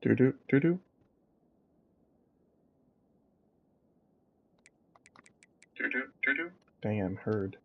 Do do do do. Do do do do. Damn, heard.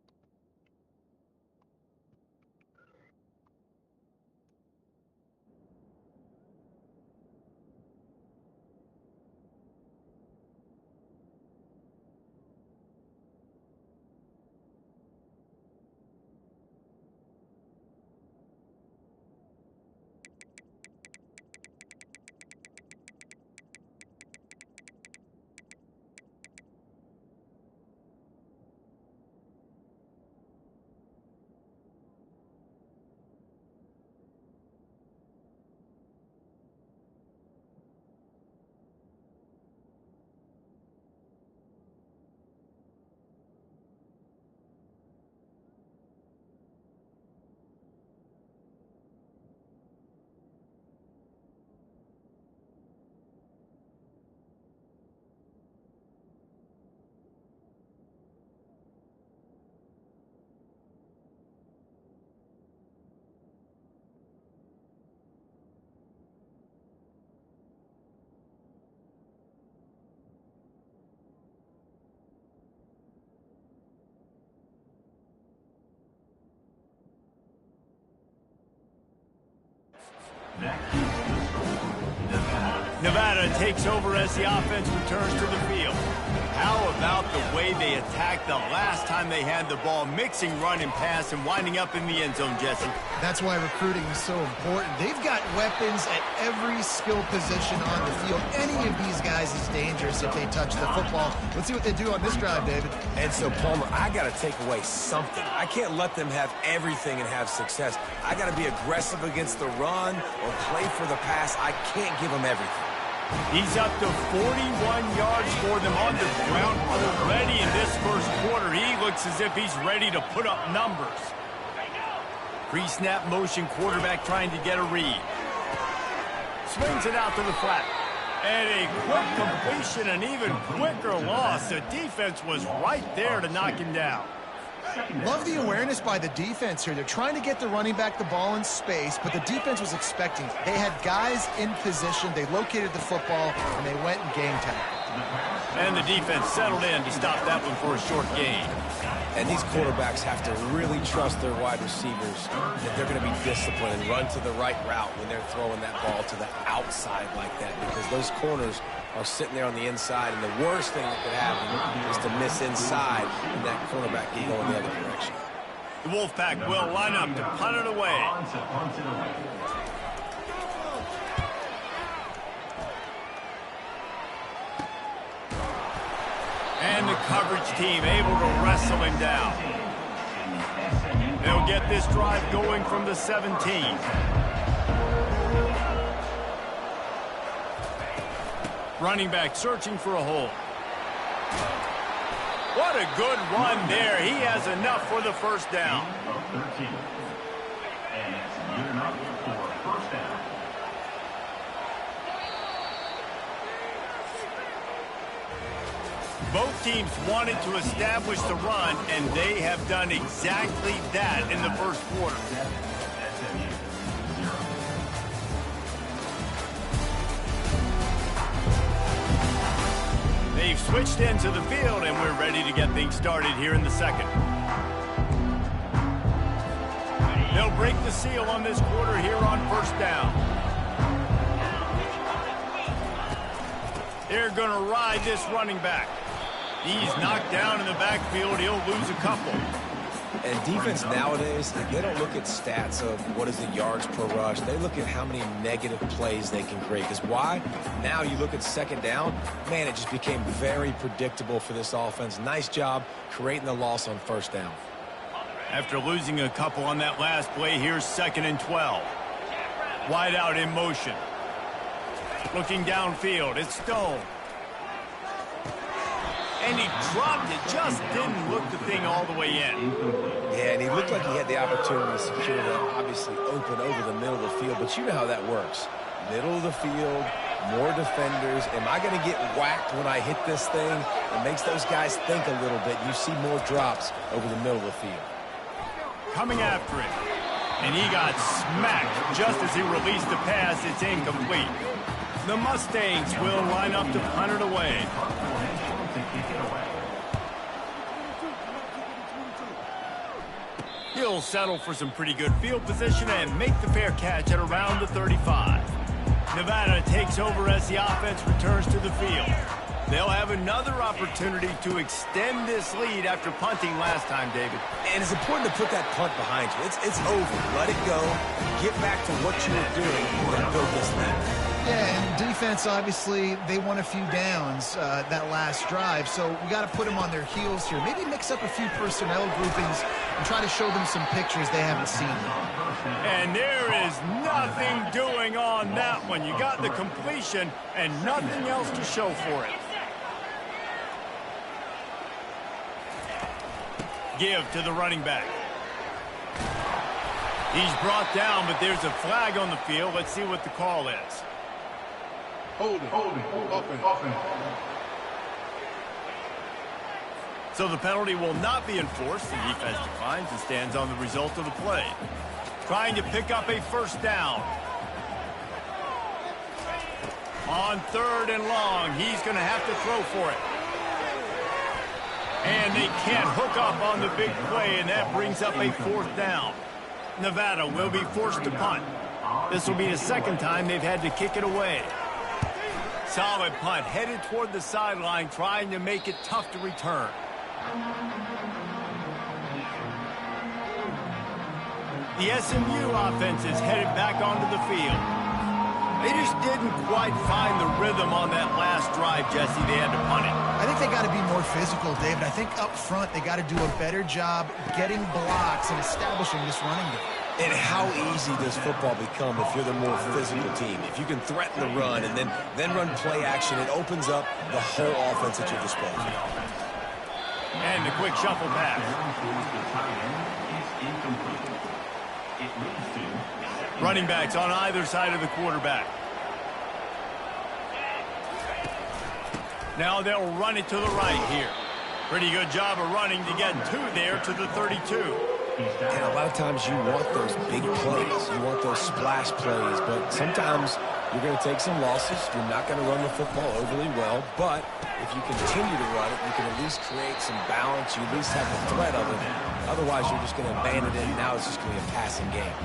Nevada takes over as the offense returns to the field. How about the way they attacked the last time they had the ball, mixing run and pass and winding up in the end zone, Jesse? That's why recruiting is so important. They've got weapons at every skill position on the field. Any of these guys is dangerous if they touch the football. Let's see what they do on this drive, David. And so, Palmer, I got to take away something. I can't let them have everything and have success. I got to be aggressive against the run or play for the pass. I can't give them everything. He's up to 41 yards for them on the ground already in this first quarter. He looks as if he's ready to put up numbers. Pre-snap motion, quarterback trying to get a read. Swings it out to the flat. And a quick completion, an even quicker loss. The defense was right there to knock him down. Love the awareness by the defense here. They're trying to get the running back the ball in space, but the defense was expecting. They had guys in position. They located the football, and they went and game time. And the defense settled in to stop that one for a short gain. And these quarterbacks have to really trust their wide receivers that they're going to be disciplined and run to the right route when they're throwing that ball to the outside like that, because those corners are sitting there on the inside, and the worst thing that could happen is to miss inside, and that cornerback can go in the other direction. The Wolfpack will line up to punt it away. And the coverage team able to wrestle him down. They'll get this drive going from the 17. Running back searching for a hole. What a good run there. He has enough for the first down. And it's good enough for first down. Both teams wanted to establish the run, and they have done exactly that in the first quarter. They've switched into the field, and we're ready to get things started here in the second. They'll break the seal on this quarter here on first down. They're going to ride this running back. He's knocked down in the backfield. He'll lose a couple. And defense nowadays, they don't look at stats of what is the yards per rush. They look at how many negative plays they can create. Because why? Now you look at second down, man, it just became very predictable for this offense. Nice job creating the loss on first down. After losing a couple on that last play, here's 2nd and 12. Wide out in motion. Looking downfield, it's Stone. And he dropped it, just didn't look the thing all the way in. Yeah, and he looked like he had the opportunity to secure that, obviously open over the middle of the field, but you know how that works. Middle of the field, more defenders. Am I going to get whacked when I hit this thing? It makes those guys think a little bit. You see more drops over the middle of the field. Coming after it. And he got smacked just as he released the pass. It's incomplete. The Mustangs will line up to punt it away. He'll settle for some pretty good field position and make the fair catch at around the 35. Nevada takes over as the offense returns to the field. They'll have another opportunity to extend this lead after punting last time, David. And it's important to put that punt behind you. It's over. Let it go. Get back to what you were doing and build this lead. Yeah, and defense, obviously, they won a few downs that last drive, so we got to put them on their heels here. Maybe mix up a few personnel groupings and try to show them some pictures they haven't seen. And there is nothing doing on that one. You got the completion and nothing else to show for it. Give to the running back. He's brought down, but there's a flag on the field. Let's see what the call is. Holding. So the penalty will not be enforced. The defense declines and stands on the result of the play. Trying to pick up a first down. On 3rd and long, he's going to have to throw for it. And they can't hook up on the big play, and that brings up a 4th down. Nevada will be forced to punt. This will be the second time they've had to kick it away. Solid punt, headed toward the sideline, trying to make it tough to return. The SMU offense is headed back onto the field. They just didn't quite find the rhythm on that last drive, Jesse. They had to punt it. I think they got to be more physical, David. I think up front they got to do a better job getting blocks and establishing this running game. And how easy does football become if you're the more physical team? If you can threaten the run and then run play action, it opens up the whole offense at your disposal. And a quick shuffle pass. Running backs on either side of the quarterback. Now they'll run it to the right here. Pretty good job of running to get 2 there to the 32. And a lot of times you want those big plays. You want those splash plays. But sometimes you're going to take some losses. You're not going to run the football overly well. But if you continue to run it, you can at least create some balance. You at least have the threat of it. Otherwise, you're just going to abandon it, and now it's just going to be a passing game.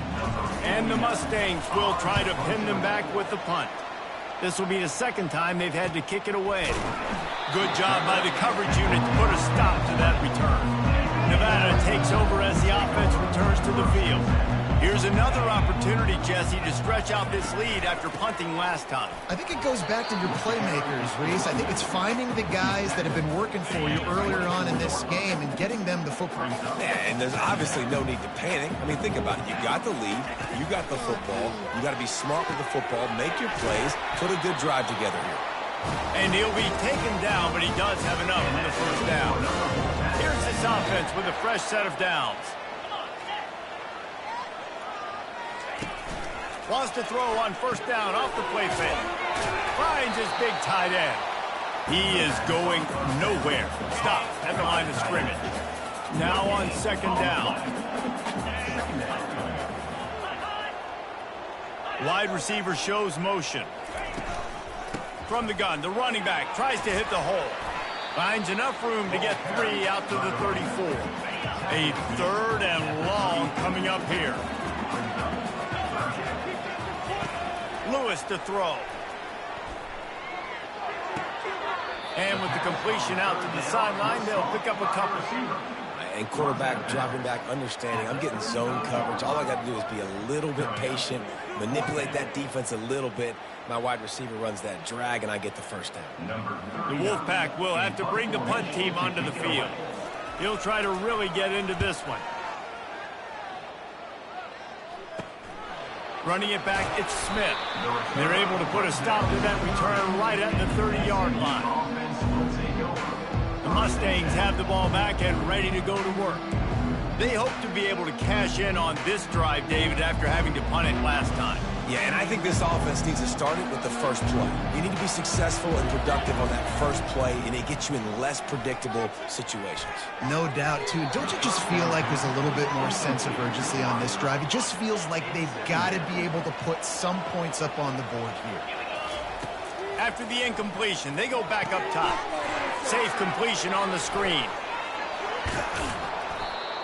And the Mustangs will try to pin them back with the punt. This will be the second time they've had to kick it away. Good job by the coverage unit to put a stop to that return. Nevada takes over as the offense returns to the field. Here's another opportunity, Jesse, to stretch out this lead after punting last time. I think it goes back to your playmakers, Reese. I think it's finding the guys that have been working for you earlier on in this game and getting them the football. Yeah, and there's obviously no need to panic. I mean, think about it. You got the lead. You got the football. You got to be smart with the football. Make your plays. Put a good drive together here. And he'll be taken down, but he does have enough for the first down. Here's this offense with a fresh set of downs. Wants to throw on first down off the play fake. Finds his big tight end. He is going nowhere. Stop at the line of scrimmage. Now on 2nd down. Wide receiver shows motion. From the gun, the running back tries to hit the hole. Finds enough room to get 3 out to the 34. A 3rd and long coming up here. Lewis to throw. And with the completion out to the sideline, they'll pick up a couple. And quarterback dropping back, understanding I'm getting zone coverage. All I got to do is be a little bit patient, manipulate that defense a little bit. My wide receiver runs that drag, and I get the first down. The Wolfpack will have to bring the punt team onto the field. He'll try to really get into this one. Running it back, it's Smith. They're able to put a stop to that return right at the 30-yard line. The Mustangs have the ball back and ready to go to work. They hope to be able to cash in on this drive, David, after having to punt it last time. Yeah, and I think this offense needs to start it with the first play. You need to be successful and productive on that first play, and it gets you in less predictable situations. No doubt, too. Don't you just feel like there's a little bit more sense of urgency on this drive? It just feels like they've got to be able to put some points up on the board here. After the incompletion, they go back up top. Safe completion on the screen.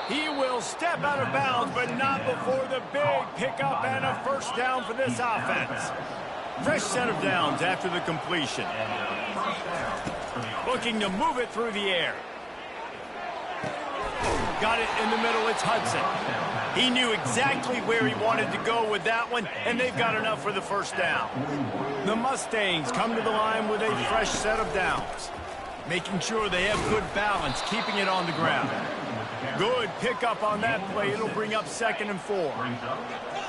He will step out of bounds, but not before the big pickup and a first down for this offense. Fresh set of downs after the completion. Looking to move it through the air. Got it in the middle, it's Hudson. He knew exactly where he wanted to go with that one, and they've got enough for the first down. The Mustangs come to the line with a fresh set of downs, making sure they have good balance, keeping it on the ground. Good pickup on that play. It'll bring up 2nd and 4.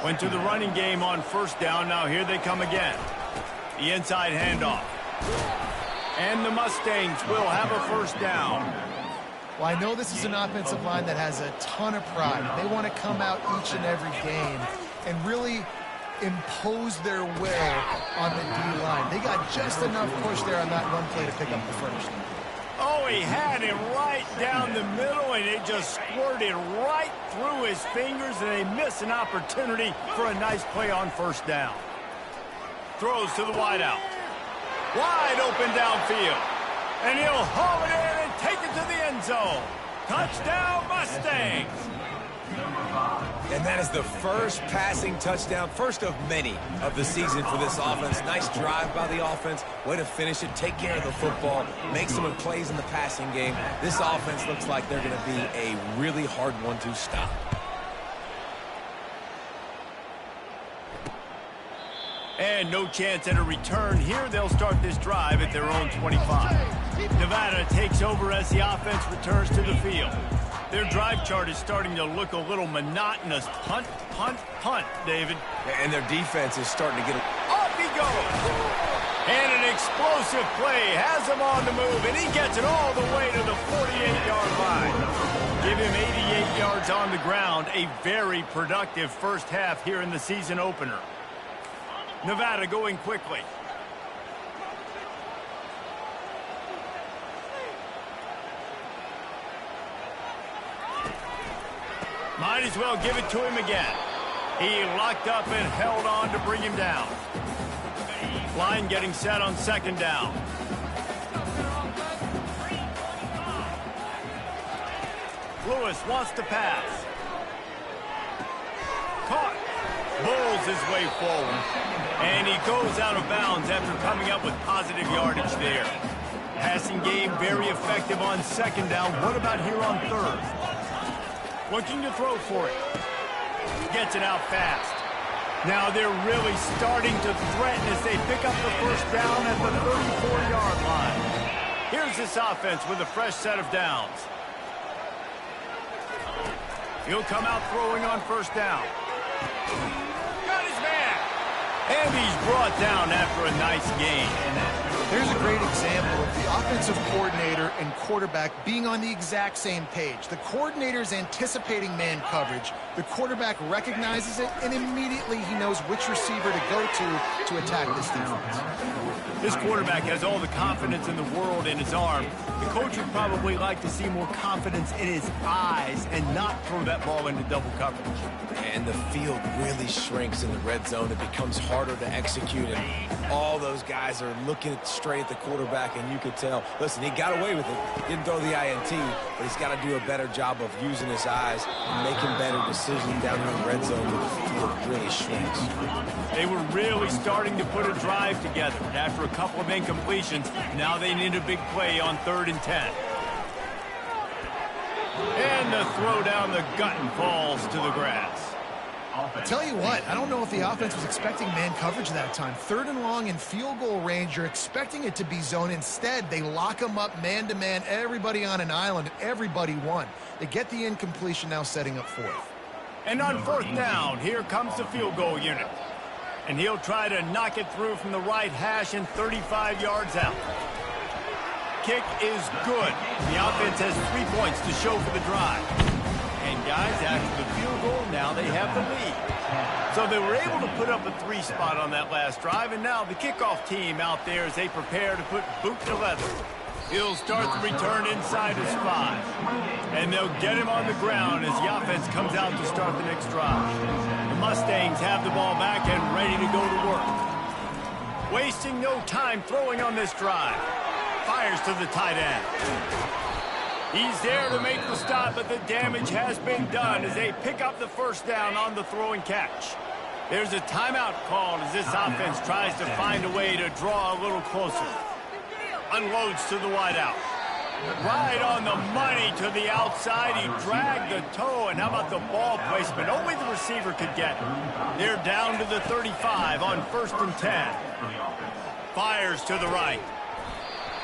Went to the running game on first down. Now here they come again. The inside handoff. And the Mustangs will have a first down. Well, I know this is an offensive line that has a ton of pride. They want to come out each and every game and really impose their will on the D-line. They got just enough push there on that run play to pick up the first. Oh, he had it right down the middle, and it just squirted right through his fingers, and they miss an opportunity for a nice play on first down. Throws to the wideout. Wide open downfield. And he'll haul it in and take it to the end zone. Touchdown, Mustangs. And that is the first passing touchdown, first of many of the season for this offense. Nice drive by the offense. Way to finish it, take care of the football, make some plays in the passing game. This offense looks like they're going to be a really hard one to stop. And no chance at a return here. They'll start this drive at their own 25. Nevada takes over as the offense returns to the field. Their drive chart is starting to look a little monotonous. Punt, punt, punt, David. And their defense is starting to get... Off he goes! And an explosive play has him on the move, and he gets it all the way to the 48-yard line. Give him 88 yards on the ground. A very productive first half here in the season opener. Nevada going quickly. Might as well give it to him again. He locked up and held on to bring him down. Line getting set on 2nd down. Lewis wants to pass. Caught. Bulls his way forward. And he goes out of bounds after coming up with positive yardage there. Passing game very effective on 2nd down. What about here on 3rd? Looking to throw for it. Gets it out fast. Now they're really starting to threaten as they pick up the first down at the 34-yard line. Here's this offense with a fresh set of downs. He'll come out throwing on first down. Got his man. And he's brought down after a nice gain. There's a great example of the offensive coordinator and quarterback being on the exact same page. The coordinator's anticipating man coverage. The quarterback recognizes it, and immediately he knows which receiver to go to attack this defense. This quarterback has all the confidence in the world in his arm. The coach would probably like to see more confidence in his eyes and not throw that ball into double coverage. And the field really shrinks in the red zone. It becomes harder to execute, and all those guys are looking straight at the quarterback, and you could tell, listen, he got away with it. Didn't throw the INT, but he's got to do a better job of using his eyes and making better decisions down in the red zone where the field really shrinks. They were really starting to put a drive together. After a couple of incompletions, now they need a big play on 3rd and 10. And the throw down the gut and falls to the grass. I'll tell you what, I don't know if the offense was expecting man coverage that time. 3rd and long in field goal range, you're expecting it to be zone. Instead, they lock them up man-to-man, everybody on an island, and everybody won. They get the incompletion, now setting up 4th. And on 4th down, here comes the field goal unit. And he'll try to knock it through from the right hash and 35 yards out. Kick is good. The offense has 3 points to show for the drive. And guys, after the field goal, now they have the lead. So they were able to put up a 3 spot on that last drive, and now the kickoff team out there as they prepare to put boot to leather. He'll start the return inside his 5. And they'll get him on the ground as the offense comes out to start the next drive. The Mustangs have the ball back and ready to go to work. Wasting no time throwing on this drive. Fires to the tight end. He's there to make the stop, but the damage has been done as they pick up the first down on the throw and catch. There's a timeout called as this offense tries to find a way to draw a little closer. Unloads to the wideout. Right on the money to the outside. He dragged the toe, and how about the ball placement? Only the receiver could get it. They're down to the 35 on 1st and 10. Fires to the right.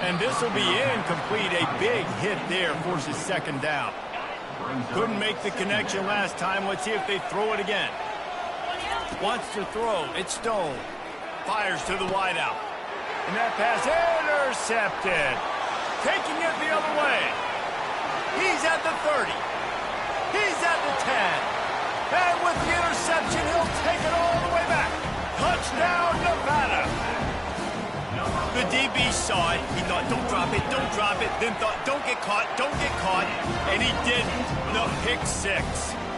And this will be incomplete. A big hit there forces 2nd down. Couldn't make the connection last time. Let's see if they throw it again. Wants to throw. It's Stone. Fires to the wideout. And that pass intercepted. Taking it the other way. He's at the 30. He's at the 10. And with the interception, he'll take it all the way back. Touchdown, Nevada. The DB saw it. He thought, don't drop it, don't drop it. Then thought, don't get caught, don't get caught. And he didn't. The pick 6.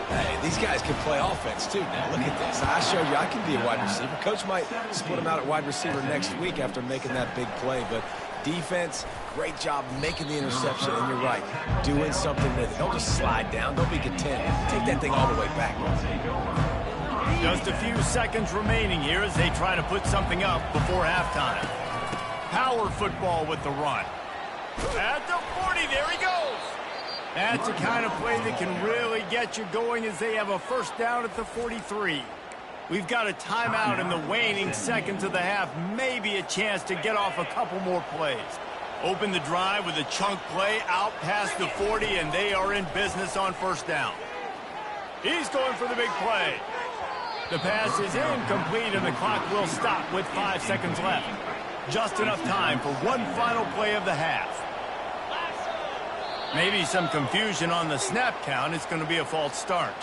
Hey, these guys can play offense, too, now. Look at this. I showed you I can be a wide receiver. Coach might split him out at wide receiver next week after making that big play. But defense, great job making the interception. And you're right, doing something with it. Don't just slide down. Don't be content. Take that thing all the way back. Just a few seconds remaining here as they try to put something up before halftime. Power football with the run. At the 40, there he goes. That's the kind of play that can really get you going as they have a 1st down at the 43. We've got a timeout in the waning seconds of the half. Maybe a chance to get off a couple more plays. Open the drive with a chunk play out past the 40, and they are in business on 1st down. He's going for the big play. The pass is incomplete, and the clock will stop with 5 seconds left. Just enough time for one final play of the half. Maybe some confusion on the snap count. It's going to be a false start.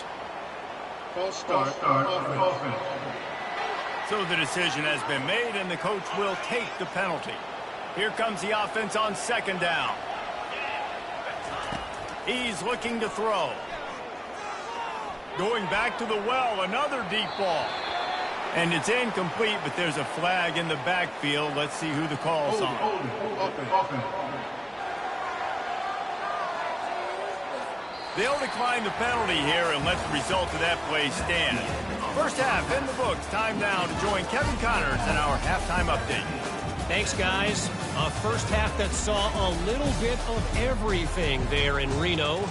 False start. Offense. So the decision has been made, and the coach will take the penalty. Here comes the offense on 2nd down. He's looking to throw. Going back to the well, another deep ball. And it's incomplete, but there's a flag in the backfield. Let's see who the call's on. Offense. They'll decline the penalty here and let the result of that play stand. 1st half in the books. Time now to join Kevin Connors in our halftime update. Thanks, guys. A 1st half that saw a little bit of everything there in Reno.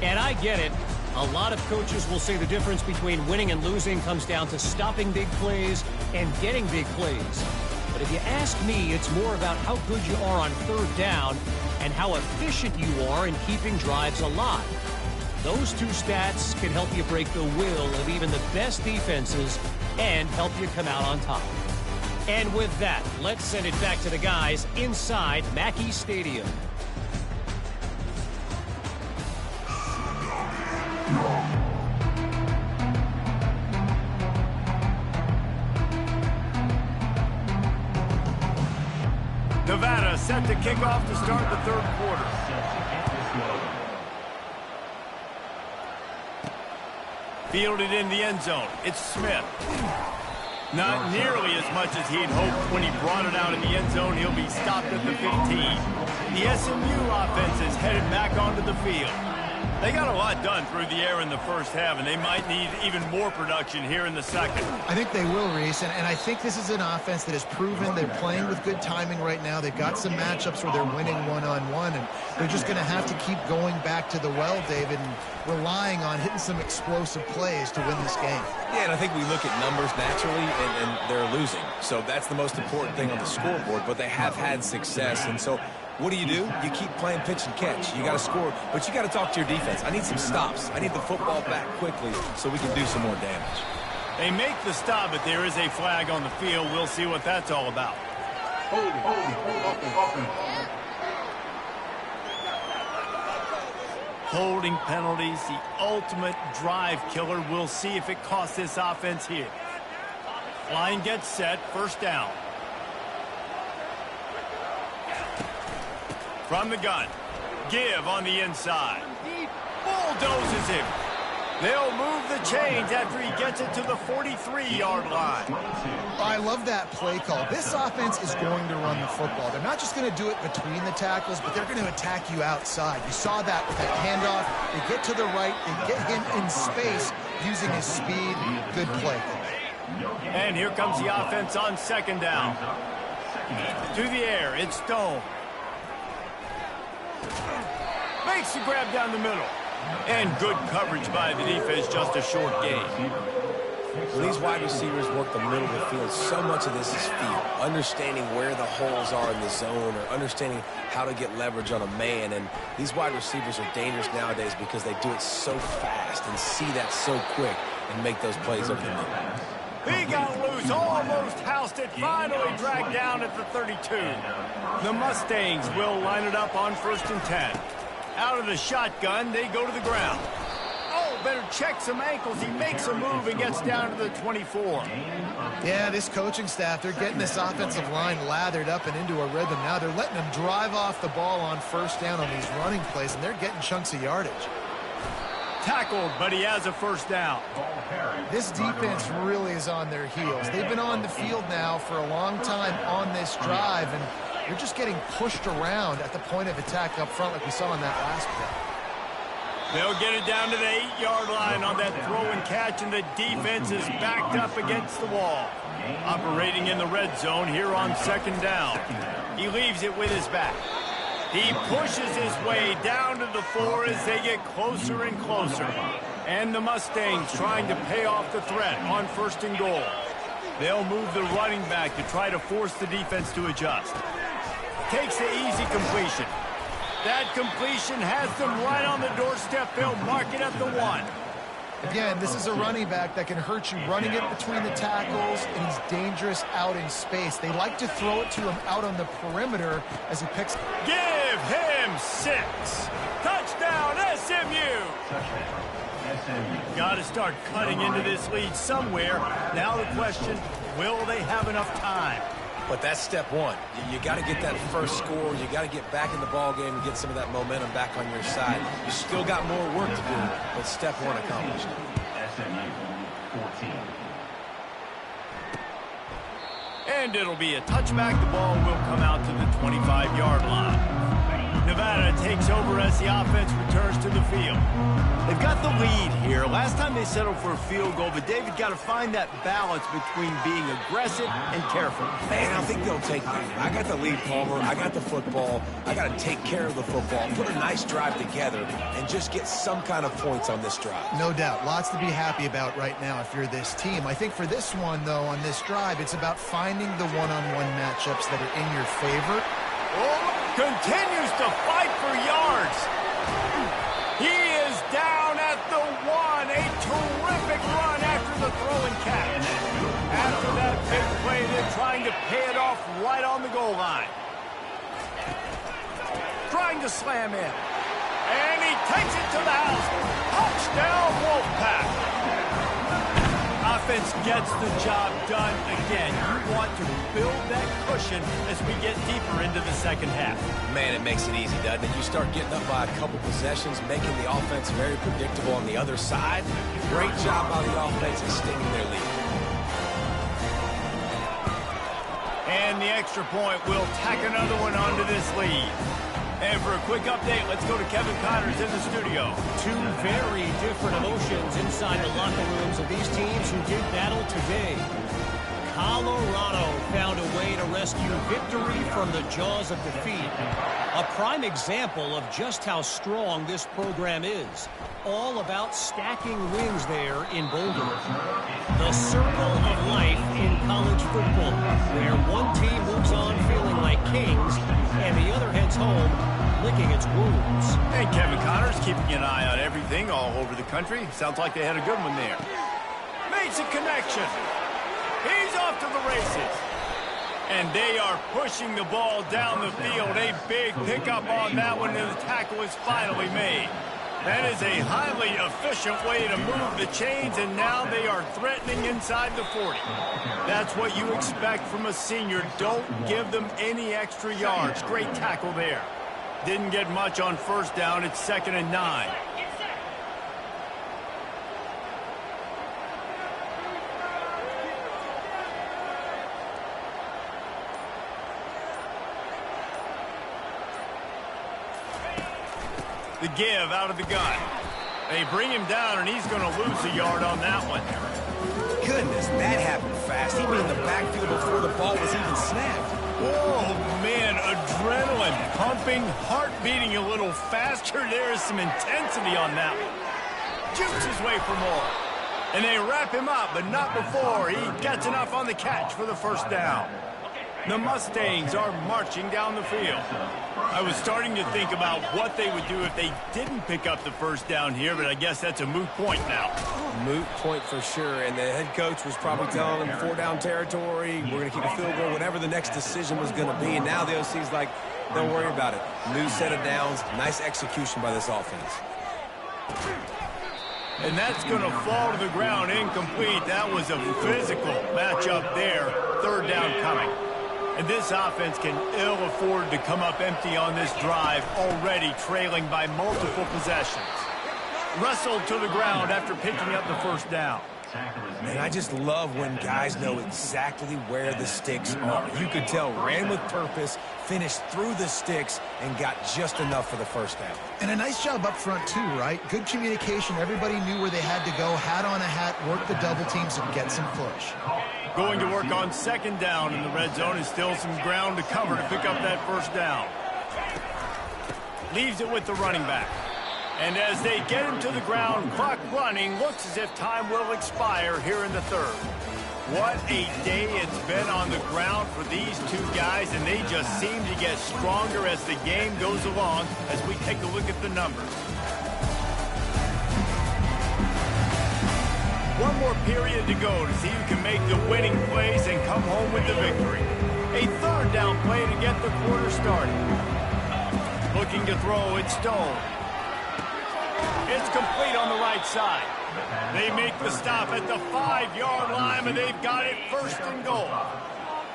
And I get it. A lot of coaches will say the difference between winning and losing comes down to stopping big plays and getting big plays. But if you ask me, it's more about how good you are on 3rd down and how efficient you are in keeping drives alive. Those two stats can help you break the will of even the best defenses and help you come out on top. And with that, let's send it back to the guys inside Mackey Stadium. Nevada set to kick off to start the 3rd quarter. Fielded in the end zone. It's Smith. Not nearly as much as he'd hoped when he brought it out in the end zone. He'll be stopped at the 15. The SMU offense is headed back onto the field. They got a lot done through the air in the 1st half, and they might need even more production here in the 2nd. I think they will, Reese, and I think this is an offense that has proven they're playing with good timing right now. They've got some matchups where they're winning one-on-one, and they're just going to have to keep going back to the well, David, and relying on hitting some explosive plays to win this game. Yeah, and I think we look at numbers naturally, and they're losing. So that's the most important thing on the scoreboard, but they have had success, and so what do? You keep playing pitch and catch. You got to score, but you got to talk to your defense. I need some stops. I need the football back quickly so we can do some more damage. They make the stop, but there is a flag on the field. We'll see what that's all about. Holding penalties, the ultimate drive killer. We'll see if it costs this offense here. Line gets set, 1st down. From the gun, give on the inside. Bulldozes him. They'll move the chains after he gets it to the 43-yard line. I love that play call. This offense is going to run the football. They're not just going to do it between the tackles, but they're going to attack you outside. You saw that with that handoff. They get to the right. They get him in space using his speed. Good play. And here comes the offense on second down. To the air, it's Stone. Makes the grab down the middle. And good coverage by the defense, just a short gain. When these wide receivers work the middle of the field, so much of this is feel. Understanding where the holes are in the zone, or understanding how to get leverage on a man. And these wide receivers are dangerous nowadays because they do it so fast and see that so quick and make those plays over the middle. He got loose, almost housed it, finally dragged down at the 32. The Mustangs will line it up on 1st and 10. Out of the shotgun, they go to the ground. Oh, better check some ankles. He makes a move and gets down to the 24. Yeah, this coaching staff, they're getting this offensive line lathered up and into a rhythm now. They're letting them drive off the ball on 1st down on these running plays, and they're getting chunks of yardage. Tackled, but he has a 1st down. This defense really is on their heels. They've been on the field now for a long time on this drive, and they're just getting pushed around at the point of attack up front like we saw in that last play. They'll get it down to the 8-yard line on that throw and catch, and the defense is backed up against the wall. Operating in the red zone here on 2nd down. He leaves it with his back. He pushes his way down to the 4 as they get closer and closer. And the Mustangs trying to pay off the threat on 1st and goal. They'll move the running back to try to force the defense to adjust. Takes the easy completion. That completion has them right on the doorstep. They'll mark it at the 1. Again, this is a running back that can hurt you running it between the tackles, and he's dangerous out in space. They like to throw it to him out on the perimeter as he picks. Give him 6. Touchdown, SMU. Got to start cutting into this lead somewhere. Now the question, will they have enough time? But that's step one. You got to get that first score. You got to get back in the ball game and get some of that momentum back on your side. You still got more work to do, but step one accomplished. SMU 14. And it'll be a touchback. The ball will come out to the 25-yard line. Nevada takes over as the offense returns to the field. They've got the lead here. Last time they settled for a field goal, but David got to find that balance between being aggressive and careful. Man, I think they'll take that. I got the lead, Palmer. I got the football. I got to take care of the football, put a nice drive together, and just get some kind of points on this drive. No doubt. Lots to be happy about right now if you're this team. I think for this one, though, on this drive, it's about finding the one-on-one matchups that are in your favor. Continues to fight for yards. He is down at the 1. A terrific run after the throw and catch. After that big play, they're trying to pay it off right on the goal line. Trying to slam in. And he takes it to the house. Touchdown, Wolfpack. Offense gets the job done again. You want to build that cushion as we get deeper into the second half. Man, it makes it easy, doesn't it? You start getting up by a couple possessions, making the offense very predictable on the other side. Great job by the offense extending their lead. And the extra point will tack another one onto this lead. And for a quick update, let's go to Kevin Connors in the studio. Two very different emotions inside the locker rooms of these teams who did battle today. Colorado found a way to rescue victory from the jaws of defeat. A prime example of just how strong this program is. All about stacking wins there in Boulder. The circle of life in college football, where one team moves on feeling like kings, and the other heads home licking its wounds. And Kevin Connors keeping an eye on everything all over the country. Sounds like they had a good one there. Makes a connection. He's off to the races. And they are pushing the ball down the field. A big pickup on that one, and the tackle is finally made. That is a highly efficient way to move the chains, and now they are threatening inside the 40. That's what you expect from a senior. Don't give them any extra yards. Great tackle there. Didn't get much on 1st down. It's 2nd and 9. The give out of the gun. They bring him down, and he's going to lose a yard on that one. Goodness, that happened fast. He'd been in the backfield before the ball was even snapped. Oh, man, adrenaline pumping, heart beating a little faster. There is some intensity on that one. Jukes his way for more. And they wrap him up, but not before he gets enough on the catch for the first down. The Mustangs are marching down the field. I was starting to think about what they would do if they didn't pick up the first down here, but I guess that's a moot point now. Moot point for sure, and the head coach was probably telling them 4-down territory, we're going to kick a field goal, whatever the next decision was going to be, and now the OC's like, don't worry about it. New set of downs, nice execution by this offense. And that's going to fall to the ground incomplete. That was a physical matchup there. Third down coming. And this offense can ill afford to come up empty on this drive, already trailing by multiple possessions. Wrestled to the ground after picking up the first down. And I just love when guys know exactly where the sticks are. You could tell ran with purpose, finished through the sticks, and got just enough for the first down. And a nice job up front, too, right? Good communication. Everybody knew where they had to go. Hat on a hat, work the double teams, and get some push. Going to work on second down in the red zone is still some ground to cover to pick up that first down. Leaves it with the running back. And as they get him to the ground, clock running, looks as if time will expire here in the third. What a day it's been on the ground for these two guys, and they just seem to get stronger as the game goes along as we take a look at the numbers. One more period to go to see who can make the winning plays and come home with the victory. A third down play to get the quarter started. Looking to throw, it's Stone. It's complete on the right side. They make the stop at the 5-yard line, and they've got it first and goal.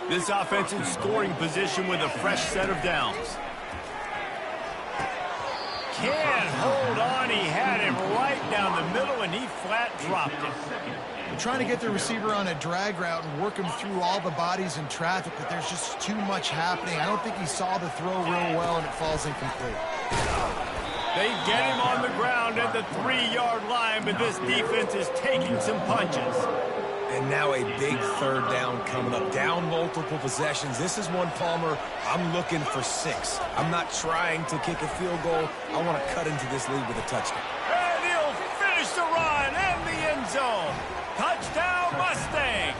This offense in scoring position with a fresh set of downs. Can't hold on. He had him right down the middle, and he flat dropped it. They're trying to get the receiver on a drag route and work him through all the bodies in traffic, but there's just too much happening. I don't think he saw the throw real well, and it falls incomplete. They get him on the ground at the 3-yard line, but this defense is taking some punches. And now a big third down coming up. Down multiple possessions. This is one, Palmer, I'm looking for 6. I'm not trying to kick a field goal. I want to cut into this lead with a touchdown. And he'll finish the run and the end zone. Touchdown, Mustang!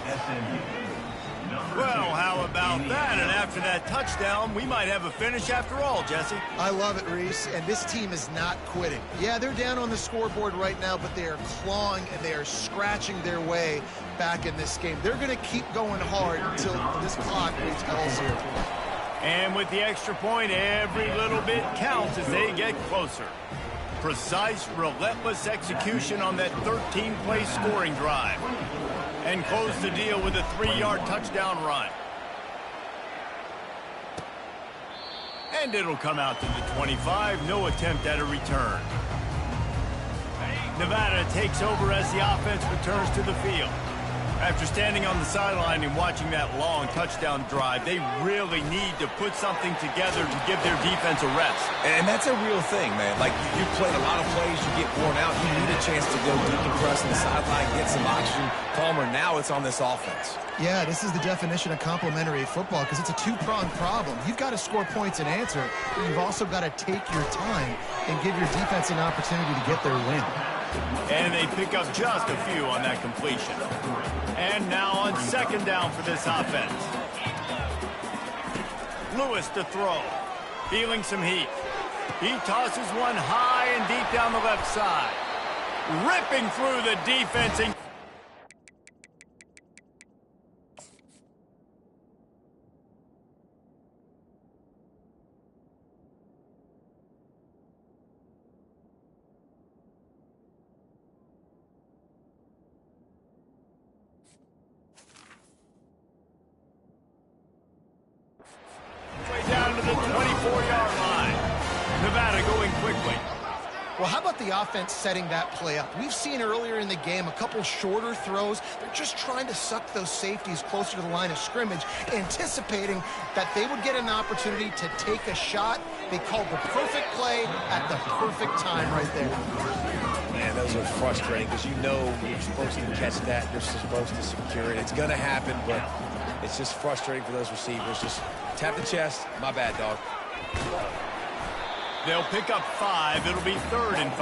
Well, how about that? And after that touchdown, we might have a finish after all, Jesse. I love it, Reese, and this team is not quitting. Yeah, they're down on the scoreboard right now, but they are clawing and they are scratching their way back in this game. They're going to keep going hard until this clock reaches hell here. And with the extra point, every little bit counts as they get closer. Precise, relentless execution on that 13-play scoring drive. And close the deal with a 3-yard touchdown run. And it'll come out to the 25. No attempt at a return. Nevada takes over as the offense returns to the field. After standing on the sideline and watching that long touchdown drive, they really need to put something together to give their defense a rest. And that's a real thing, man. Like, you've played a lot of plays, you get worn out, you need a chance to go decompress on the sideline, get some oxygen. Palmer, now it's on this offense. Yeah, this is the definition of complementary football because it's a two-pronged problem. You've got to score points and answer, but you've also got to take your time and give your defense an opportunity to get their win. And they pick up just a few on that completion. And now on second down for this offense. Lewis to throw. Feeling some heat. He tosses one high and deep down the left side. Ripping through the defense and down to the 24-yard line. Nevada going quickly. Well, how about the offense setting that play up? We've seen earlier in the game a couple shorter throws. They're just trying to suck those safeties closer to the line of scrimmage, anticipating that they would get an opportunity to take a shot. They called the perfect play at the perfect time right there. Man, those are frustrating because you know you're supposed to catch that. You're supposed to secure it. It's going to happen, but it's just frustrating for those receivers. Just tap the chest. My bad, dog. They'll pick up 5. It'll be 3rd and 5.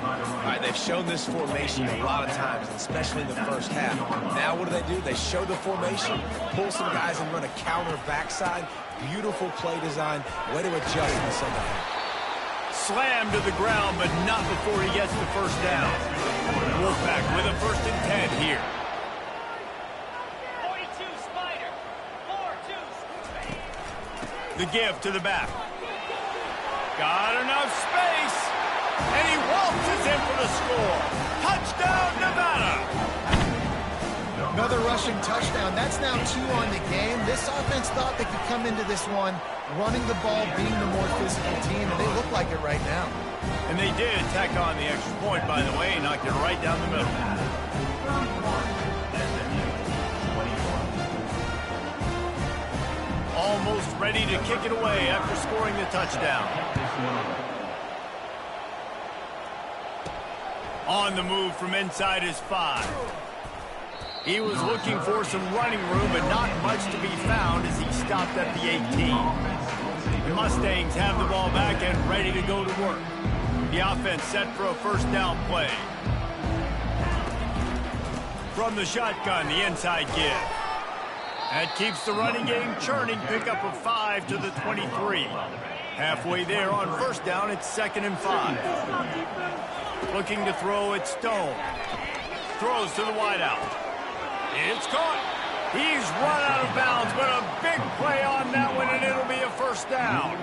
All right, they've shown this formation a lot of times, especially in the first half. Now what do? They show the formation, pull some guys and run a counter backside. Beautiful play design. Way to adjust in the second half. Slammed to the ground, but not before he gets the first down. Wolfpack with a 1st and 10 here. 42 Spider. 4-2. The give to the back. Got enough space, and he waltzes in for the score. Touchdown, Nevada. Another rushing touchdown. That's now 2 on the game. This offense thought they could come into this one running the ball, being the more physical team, and they look like it right now. And they did tack on the extra point, by the way, knocked it right down the middle. Almost ready to kick it away after scoring the touchdown. On the move from inside his 5. He was looking for some running room, but not much to be found as he stopped at the 18. The Mustangs have the ball back and ready to go to work. The offense set for a 1st down play. From the shotgun, the inside give. That keeps the running game churning. Pickup of 5 to the 23. Halfway there on 1st down, it's 2nd and 5. Looking to throw it Stone. Throws to the wideout. It's caught. He's run out of bounds, but a big play on that one, and it'll be a 1st down.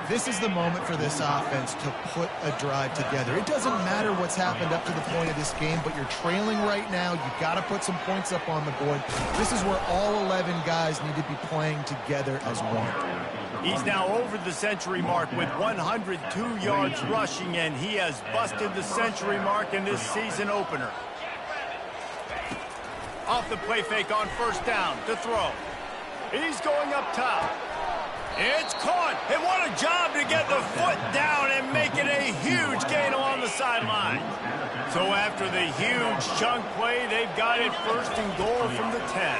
This is the moment for this offense to put a drive together. It doesn't matter what's happened up to the point of this game, but you're trailing right now. You've got to put some points up on the board. This is where all 11 guys need to be playing together as one. He's now over the century mark with 102 yards rushing, and he has busted the century mark in this season opener. Off the play fake on 1st down to throw. He's going up top. It's caught, and what a job to get the foot down and make it a huge gain along the sideline. So after the huge chunk play, they've got it 1st and goal from the 10.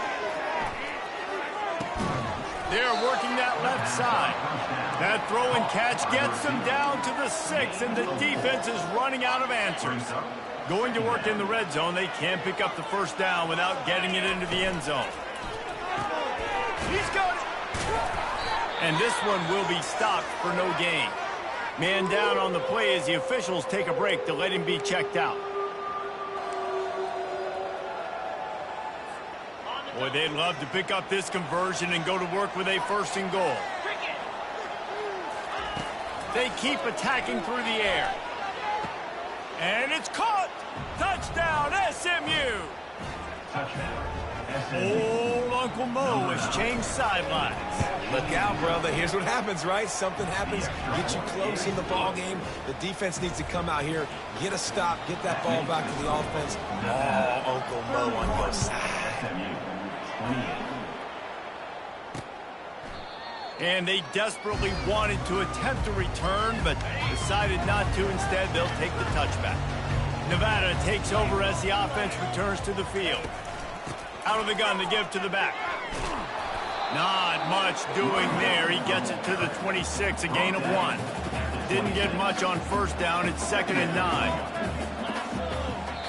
They're working that left side. That throw and catch gets them down to the 6, and the defense is running out of answers. Going to work in the red zone, they can't pick up the 1st down without getting it into the end zone. He's got it. And this one will be stopped for no gain. Man down on the play as the officials take a break to let him be checked out. Boy, they'd love to pick up this conversion and go to work with a 1st and goal. They keep attacking through the air. And it's caught! Touchdown, SMU! Old Uncle Mo has changed sidelines. Look out, brother. Here's what happens, right? Something happens, get you close in the ball game. The defense needs to come out here, get a stop, get that ball back to the offense. Oh, Uncle Mo on your side. And they desperately wanted to attempt a return, but decided not to. Instead, they'll take the touchback. Nevada takes over as the offense returns to the field. Out of the gun, the give to the back. Not much doing there. He gets it to the 26, a gain of 1. Didn't get much on 1st down. It's 2nd and 9.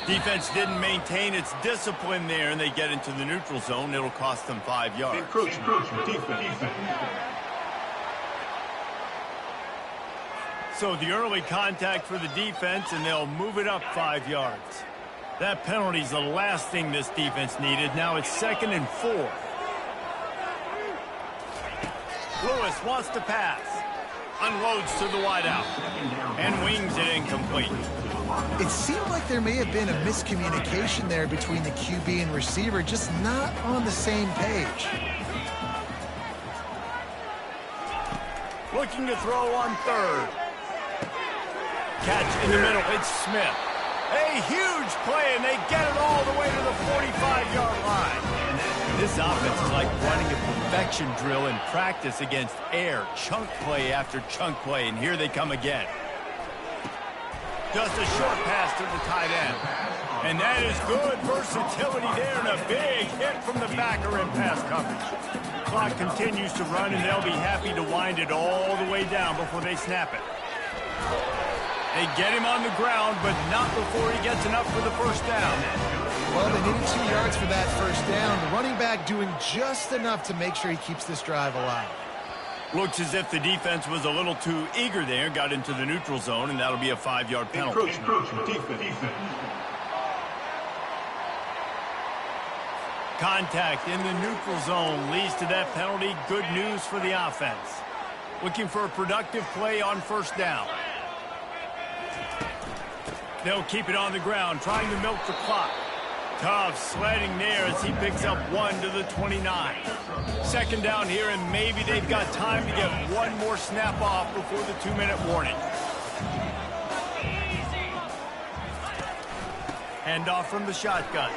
Defense didn't maintain its discipline there, and they get into the neutral zone. It'll cost them 5 yards. Approach, defense. So the early contact for the defense, and they'll move it up 5 yards. That penalty's the last thing this defense needed. Now it's 2nd and 4. Lewis wants to pass. Unloads to the wideout. And wings it incomplete. It seemed like there may have been a miscommunication there between the QB and receiver, just not on the same page. Looking to throw on 3rd. catch in the middle. It's Smith. A huge play, and they get it all the way to the 45-yard line. This offense is like running a perfection drill in practice against air. Chunk play after chunk play, and here they come again. Just a short pass to the tight end. And that is good versatility there, and a big hit from the backer in pass coverage. Clock continues to run, and they'll be happy to wind it all the way down before they snap it. They get him on the ground, but not before he gets enough for the first down. Well, they needed 2 yards for that first down. The running back doing just enough to make sure he keeps this drive alive. Looks as if the defense was a little too eager there, got into the neutral zone, and that'll be a 5-yard penalty. Defense. Contact in the neutral zone leads to that penalty. Good news for the offense. Looking for a productive play on first down. They'll keep it on the ground, trying to milk the clock. Tough sledding there as he picks up 1 to the 29. Second down here, and maybe they've got time to get one more snap off before the 2-minute warning. Handoff from the shotgun.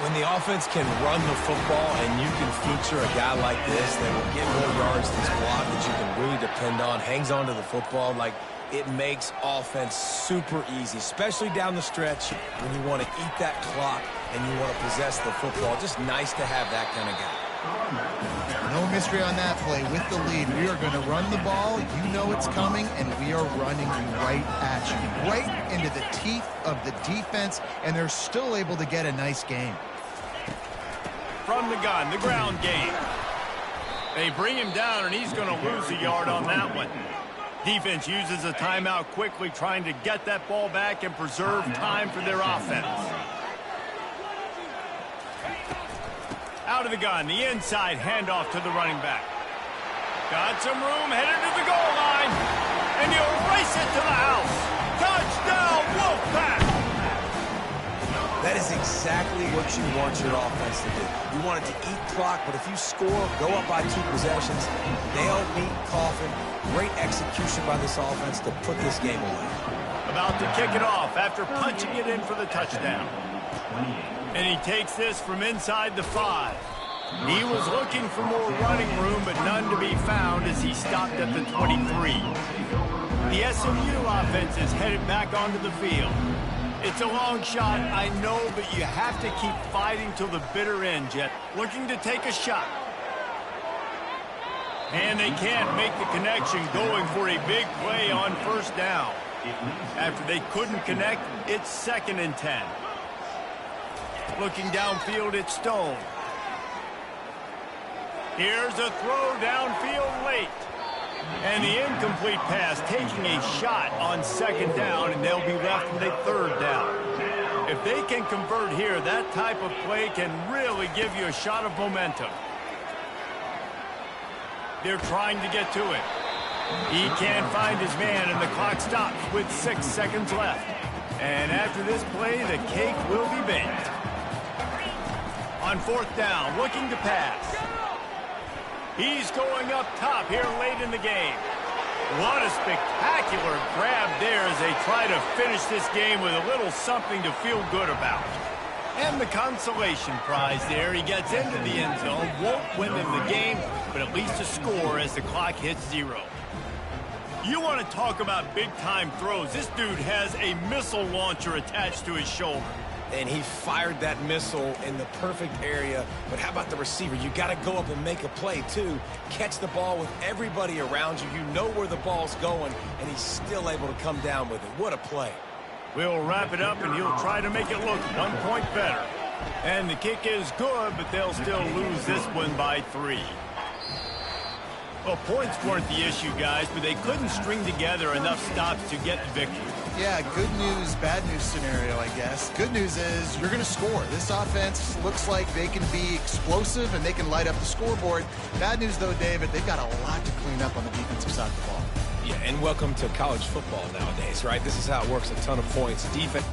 When the offense can run the football and you can feature a guy like this that will get more yards than this block that you can really depend on, hangs on to the football, like it makes offense super easy, especially down the stretch when you want to eat that clock and you want to possess the football. Just nice to have that kind of guy. No mystery on that play. With the lead, we are going to run the ball. You know it's coming, and we are running right at you, right into the teeth of the defense, and they're still able to get a nice gain. From the gun, the ground game. They bring him down, and he's going to lose a yard on that one. Defense uses a timeout quickly, trying to get that ball back and preserve time for their offense. Out of the gun, the inside handoff to the running back. Got some room, headed to the goal line, and he'll race it to the house. Touchdown, Wolfpack! That is exactly what you want your offense to do. You want it to eat clock, but if you score, go up by 2 possessions, nail, meet, coffin. Great execution by this offense to put this game away. About to kick it off after punching it in for the touchdown. And he takes this from inside the 5. He was looking for more running room, but none to be found as he stopped at the 23. The SMU offense is headed back onto the field. It's a long shot, I know, but you have to keep fighting till the bitter end, Jet. Looking to take a shot. And they can't make the connection, going for a big play on first down. After they couldn't connect, it's 2nd and 10. Looking downfield, it's Stone. Here's a throw downfield late. And the incomplete pass taking a shot on 2nd down, and they'll be left with a 3rd down. If they can convert here, that type of play can really give you a shot of momentum. They're trying to get to it. He can't find his man, and the clock stops with 6 seconds left. And after this play, the cake will be baked. On 4th down, looking to pass. He's going up top here late in the game. What a spectacular grab there as they try to finish this game with a little something to feel good about. And the consolation prize there. He gets into the end zone, won't win them the game, but at least a score as the clock hits 0. You want to talk about big-time throws. This dude has a missile launcher attached to his shoulder. And he fired that missile in the perfect area. But how about the receiver? You got to go up and make a play, too. Catch the ball with everybody around you. You know where the ball's going, and he's still able to come down with it. What a play. We'll wrap it up, and he'll try to make it look 1 point better. And the kick is good, but they'll still lose this one by 3. Well, points weren't the issue, guys, but they couldn't string together enough stops to get the victory. Yeah, good news, bad news scenario, I guess. Good news is you're going to score. This offense looks like they can be explosive and they can light up the scoreboard. Bad news, though, David, they've got a lot to clean up on the defensive side of the ball. Yeah, and welcome to college football nowadays, right? This is how it works, a ton of points. Defense.